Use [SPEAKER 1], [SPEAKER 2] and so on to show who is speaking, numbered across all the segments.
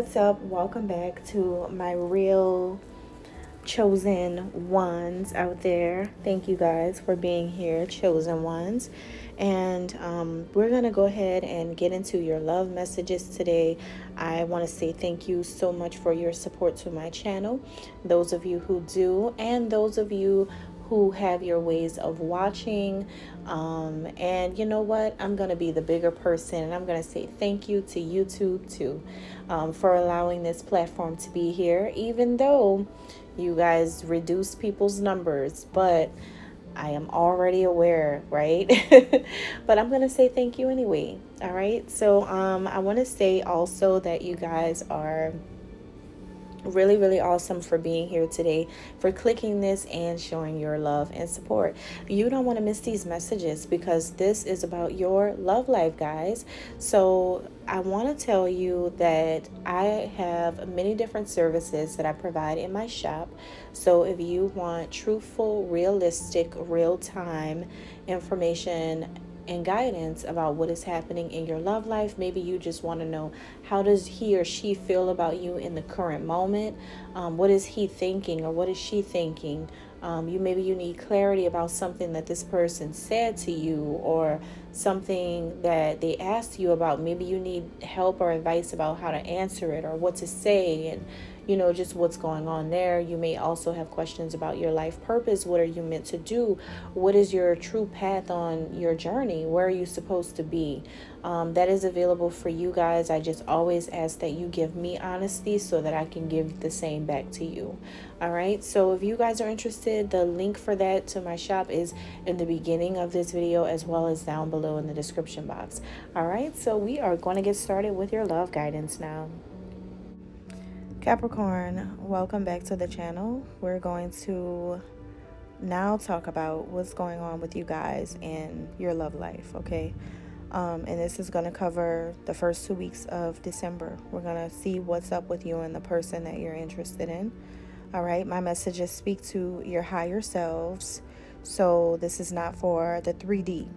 [SPEAKER 1] what's up? Welcome back to my real chosen ones out there. Thank you guys for being here, chosen ones. And we're going to go ahead and get into your love messages today. I want to say thank you so much for your support to my channel. Those of you who do, and those of you who have your ways of watching. And you know what? I'm going to be the bigger person, and I'm going to say thank you to YouTube too, for allowing this platform to be here, even though you guys reduce people's numbers, but I am already aware, right? But I'm going to say thank you anyway. All right. So I want to say also that you guys are really awesome for being here today, for clicking this and showing your love and support. You don't want to miss these messages because this is about your love life, guys. So I want to tell you that I have many different services that I provide in my shop. So if you want truthful, realistic, real-time information and guidance about what is happening in your love life. Maybe you just want to know, how does he or she feel about you in the current moment? What is he thinking or what is she thinking? Maybe you need clarity about something that this person said to you, or something that they asked you about. Maybe you need help or advice about how to answer it or what to say, and just what's going on there. You may also have questions about your life purpose. What are you meant to do? What is your true path on your journey? Where are you supposed to be? That is available for you guys. I just always ask that you give me honesty so that I can give the same back to you. All right. So if you guys are interested, the link for that to my shop is in the beginning of this video, as well as down below in the description box. All right. So we are going to get started with your love guidance now. Capricorn, welcome back to the channel. We're going to now talk about what's going on with you guys in your love life, okay? And this is going to cover the first 2 weeks of December. We're going to see what's up with you and the person that you're interested in. All right, my messages speak to your higher selves. So this is not for the 3D.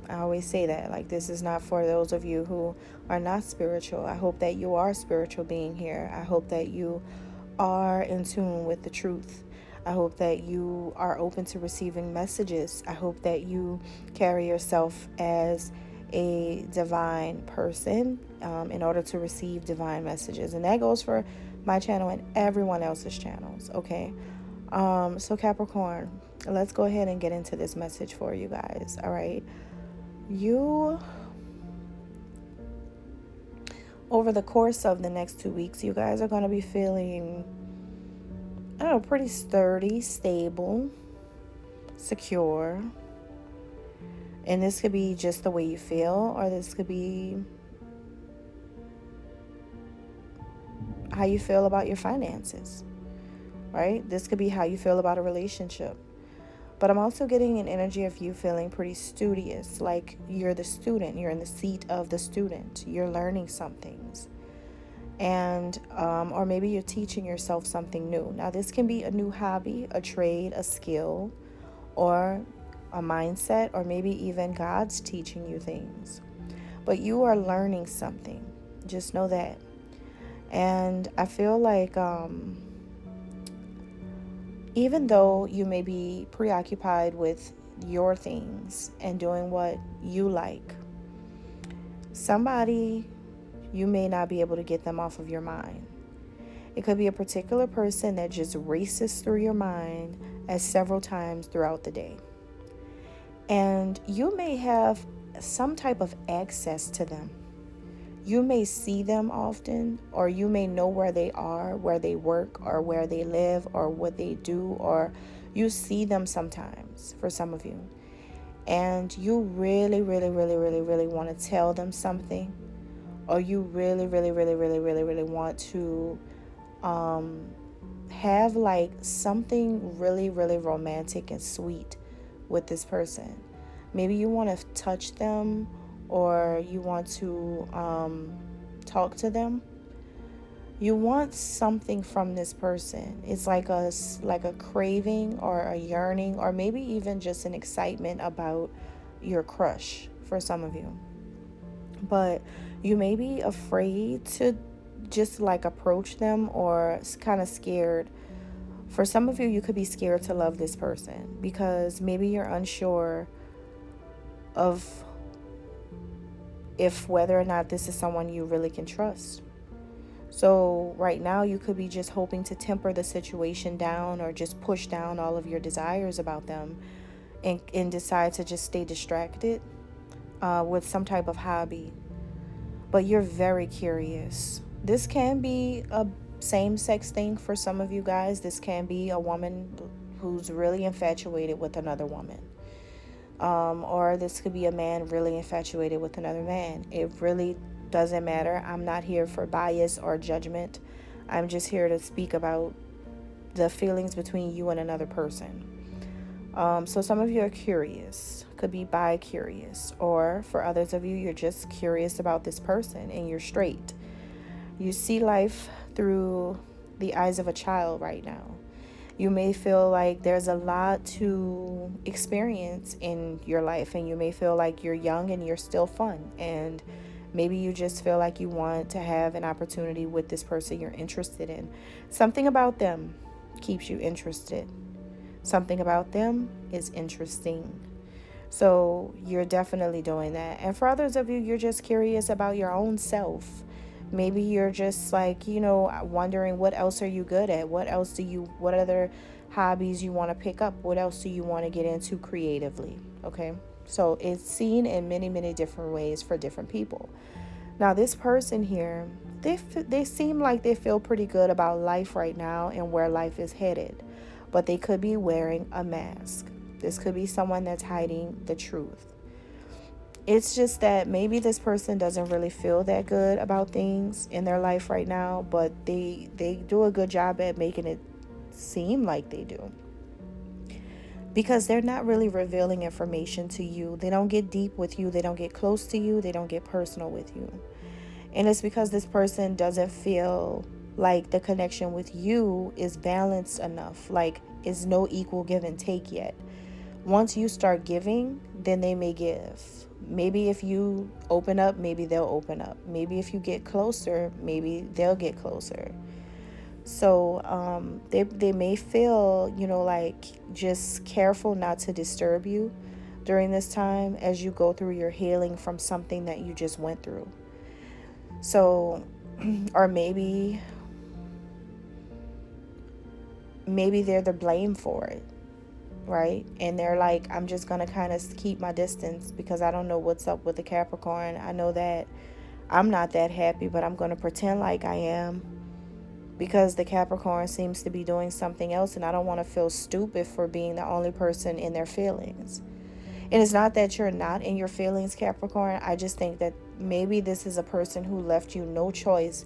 [SPEAKER 1] I always say that, like, this is not for those of you who are not spiritual. I hope that you are a spiritual being here. I hope that you are in tune with the truth. I hope that you are open to receiving messages. I hope that you carry yourself as a divine person in order to receive divine messages. And that goes for my channel and everyone else's channels, okay? So Capricorn, let's go ahead and get into this message for you guys, all right? You, over the course of the next 2 weeks, you guys are going to be feeling, I don't know, pretty sturdy, stable, secure. And this could be just the way you feel, or this could be how you feel about your finances, right? This could be how you feel about a relationship. But I'm also getting an energy of you feeling pretty studious, like you're the student, you're in the seat of the student, you're learning some things. And, or maybe you're teaching yourself something new. Now, this can be a new hobby, a trade, a skill, or a mindset, or maybe even God's teaching you things. But you are learning something. Just know that. And I feel like, even though you may be preoccupied with your things and doing what you like, somebody, you may not be able to get them off of your mind. It could be a particular person that just races through your mind as several times throughout the day. And you may have some type of access to them. You may see them often, or you may know where they are, where they work, or where they live, or what they do, or you see them sometimes for some of you. And you really want to tell them something, or you really want to have like something really romantic and sweet with this person. Maybe you want to touch them, or you want to talk to them. You want something from this person. It's like a craving or a yearning, or maybe even just an excitement about your crush for some of you. But you may be afraid to just like approach them, or kind of scared. For some of you, you could be scared to love this person because maybe you're unsure of if whether or not this is someone you really can trust. So right now you could be just hoping to temper the situation down, or just push down all of your desires about them, and decide to just stay distracted with some type of hobby. But you're very curious. This can be a same-sex thing for some of you guys. This can be a woman who's really infatuated with another woman. Or this could be a man really infatuated with another man. It really doesn't matter. I'm not here for bias or judgment. I'm just here to speak about the feelings between you and another person. So some of you are curious, could be bi-curious, or for others of you, you're just curious about this person and you're straight. You see life through the eyes of a child right now. You may feel like there's a lot to experience in your life, and you may feel like you're young and you're still fun, and maybe you just feel like you want to have an opportunity with this person you're interested in. Something about them keeps you interested. Something about them is interesting. So you're definitely doing that. And for others of you, you're just curious about your own self. Maybe you're just like, wondering what else are you good at? What other hobbies you want to pick up? What else do you want to get into creatively? Okay. So it's seen in many, many different ways for different people. Now, this person here, they seem like they feel pretty good about life right now and where life is headed, but they could be wearing a mask. This could be someone that's hiding the truth. It's just that maybe this person doesn't really feel that good about things in their life right now, but they do a good job at making it seem like they do. Because they're not really revealing information to you. They don't get deep with you. They don't get close to you. They don't get personal with you. And it's because this person doesn't feel like the connection with you is balanced enough. Like it's no equal give and take yet. Once you start giving, then they may give. Maybe if you open up, maybe they'll open up. Maybe if you get closer, maybe they'll get closer. So they may feel, like just careful not to disturb you during this time as you go through your healing from something that you just went through. So, or maybe they're the blame for it, right? And they're like, I'm just going to kind of keep my distance because I don't know what's up with the Capricorn. I know that I'm not that happy, but I'm going to pretend like I am because the Capricorn seems to be doing something else, and I don't want to feel stupid for being the only person in their feelings. And it's not that you're not in your feelings, Capricorn. I just think that maybe this is a person who left you no choice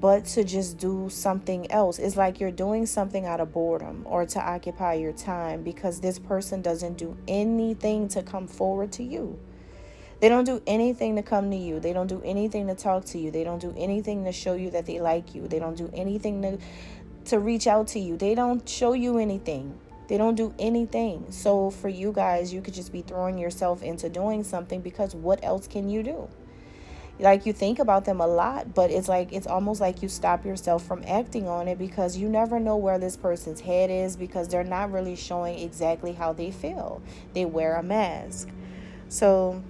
[SPEAKER 1] but to just do something else. It's like you're doing something out of boredom or to occupy your time because this person doesn't do anything to come forward to you. They don't do anything to come to you. They don't do anything to talk to you. They don't do anything to show you that they like you. They don't do anything to reach out to you. They don't show you anything. They don't do anything. So for you guys, you could just be throwing yourself into doing something because what else can you do? Like, you think about them a lot, but it's almost like you stop yourself from acting on it because you never know where this person's head is because they're not really showing exactly how they feel. They wear a mask. So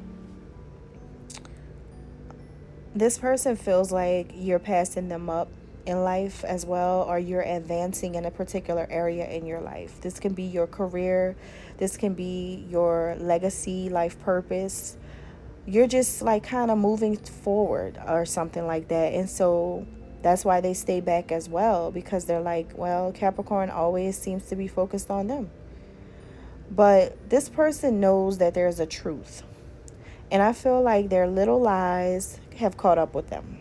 [SPEAKER 1] this person feels like you're passing them up in life as well, or you're advancing in a particular area in your life. This can be your career. This can be your legacy, life purpose. You're just like kind of moving forward or something like that. And so that's why they stay back as well, because they're like, well, Capricorn always seems to be focused on them. But this person knows that there's a truth. And I feel like their little lies have caught up with them.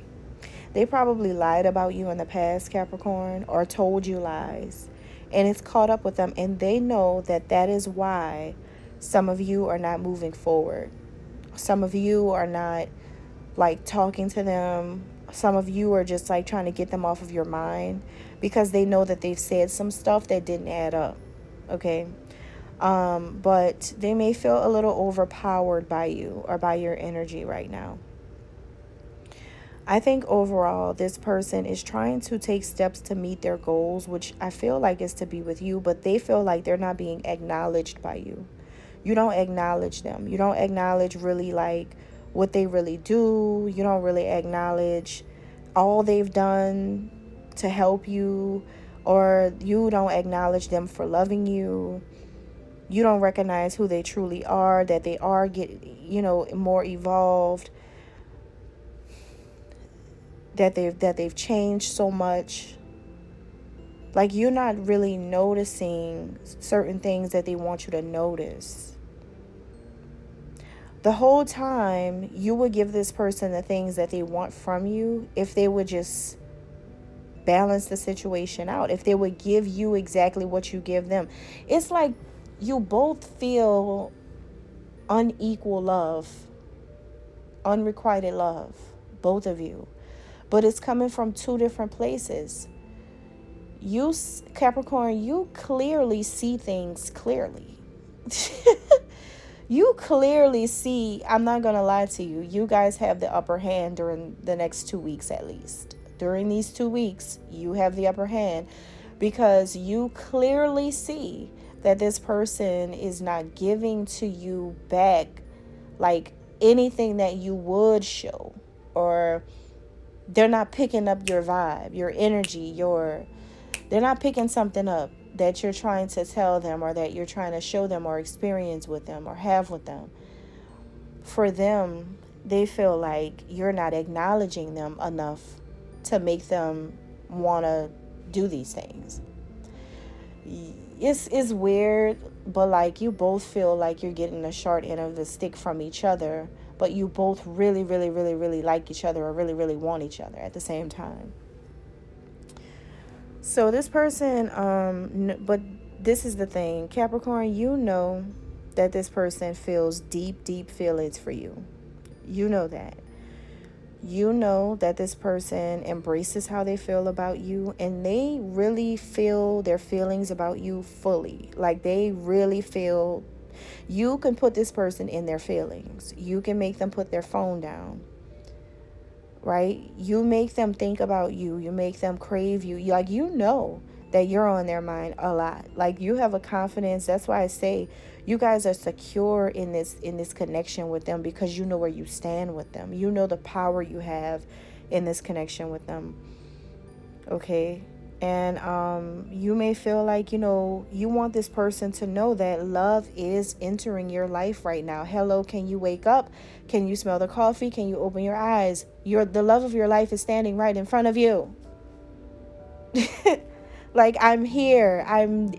[SPEAKER 1] They probably lied about you in the past, Capricorn, or told you lies. And it's caught up with them. And they know that that is why some of you are not moving forward. Some of you are not like talking to them. Some of you are just like trying to get them off of your mind because they know that they've said some stuff that didn't add up. Okay. But they may feel a little overpowered by you or by your energy right now. I think overall, this person is trying to take steps to meet their goals, which I feel like is to be with you, but they feel like they're not being acknowledged by you. You don't acknowledge them. You don't acknowledge really like what they really do. You don't really acknowledge all they've done to help you, or you don't acknowledge them for loving you. You don't recognize who they truly are, that they are more evolved, that they've changed so much. Like, you're not really noticing certain things that they want you to notice. The whole time, you would give this person the things that they want from you if they would just balance the situation out, if they would give you exactly what you give them. It's like you both feel unequal love, unrequited love, both of you. But it's coming from two different places. You, Capricorn, you clearly see things clearly. You clearly see, I'm not going to lie to you, you guys have the upper hand during the next 2 weeks at least. During these 2 weeks, you have the upper hand because you clearly see that this person is not giving to you back like anything that you would show, or they're not picking up your vibe, your energy, they're not picking something up that you're trying to tell them, or that you're trying to show them, or experience with them, or have with them. For them, they feel like you're not acknowledging them enough to make them want to do these things. It's weird, but like, you both feel like you're getting the short end of the stick from each other, but you both really, really, really, really like each other, or really, really want each other at the same time. So this person, but this is the thing, Capricorn, you know that this person feels deep, deep feelings for you. You know that. You know that this person embraces how they feel about you, and they really feel their feelings about you fully. Like, they really feel, you can put this person in their feelings. You can make them put their phone down. Right? You make them think about you. You make them crave you. Like, you know that you're on their mind a lot. Like, you have a confidence. That's why I say you guys are secure in this connection with them, because you know where you stand with them. You know the power you have in this connection with them. Okay? And you may feel like, you want this person to know that love is entering your life right now. Hello, can you wake up? Can you smell the coffee? Can you open your eyes? The love of your life is standing right in front of you. Like, I'm here.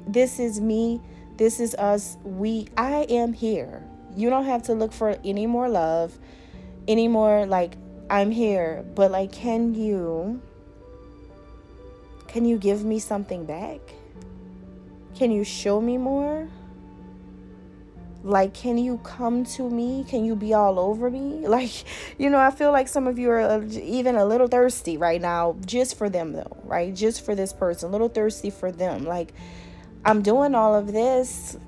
[SPEAKER 1] This is me. This is us. I am here. You don't have to look for any more love, any more, like, I'm here. But like, can you give me something back? Can you show me more? Like, can you come to me? Can you be all over me? Like, I feel like some of you are even a little thirsty right now, just for them though, right? Just for this person, a little thirsty for them. Like, I'm doing all of this.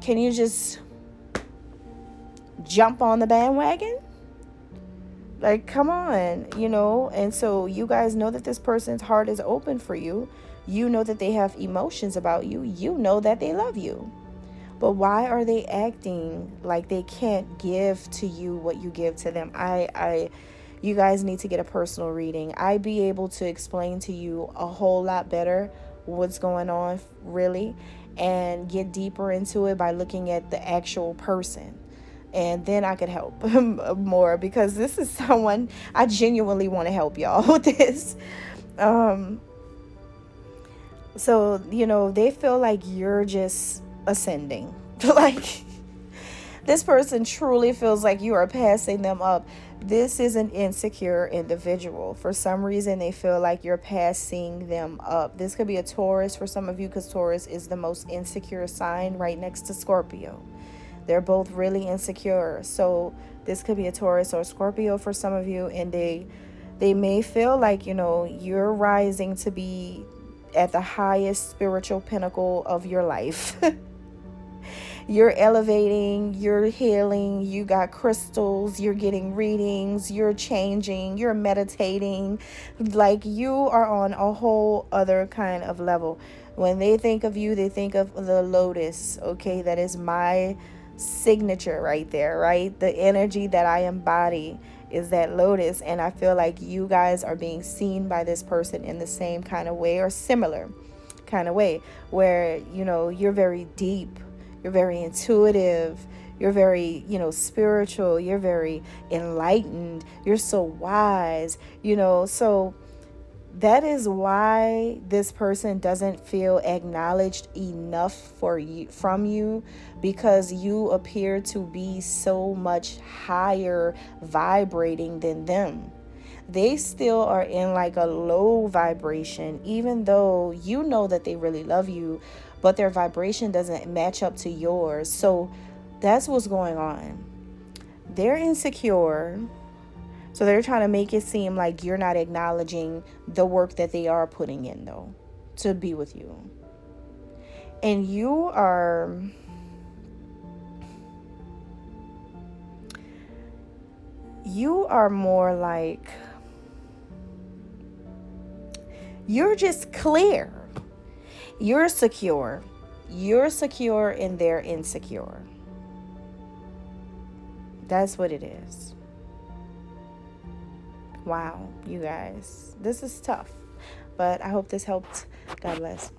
[SPEAKER 1] Can you just jump on the bandwagon? Like, come on, and so you guys know that this person's heart is open for you. You know that they have emotions about you. You know that they love you. But why are they acting like they can't give to you what you give to them? You guys need to get a personal reading. I'd be able to explain to you a whole lot better what's going on, really, and get deeper into it by looking at the actual person. And then I could help more, because this is someone I genuinely want to help y'all with this. So, they feel like you're just ascending. Like, this person truly feels like you are passing them up. This is an insecure individual. For some reason, they feel like you're passing them up. This could be a Taurus for some of you, because Taurus is the most insecure sign right next to Scorpio. They're both really insecure. So this could be a Taurus or Scorpio for some of you, and they may feel like, you're rising to be at the highest spiritual pinnacle of your life. You're elevating, you're healing, you got crystals, you're getting readings, you're changing, you're meditating. Like you are on a whole other kind of level. When they think of you, they think of the lotus, okay? That is my signature right there, right? The energy that I embody is that lotus. And I feel like you guys are being seen by this person in the same kind of way or similar kind of way, where, you know, you're very deep, you're very intuitive, you're very, you know, spiritual, you're very enlightened, you're so wise, you know. So that is why this person doesn't feel acknowledged enough for you, from you, because you appear to be so much higher vibrating than them. They still are in like a low vibration, even though you know that they really love you, but their vibration doesn't match up to yours. So that's what's going on. They're insecure. So they're trying to make it seem like you're not acknowledging the work that they are putting in, though, to be with you. And you are more like, you're just clear. You're secure. You're secure and they're insecure. That's what it is. Wow, you guys. This is tough. But I hope this helped. God bless.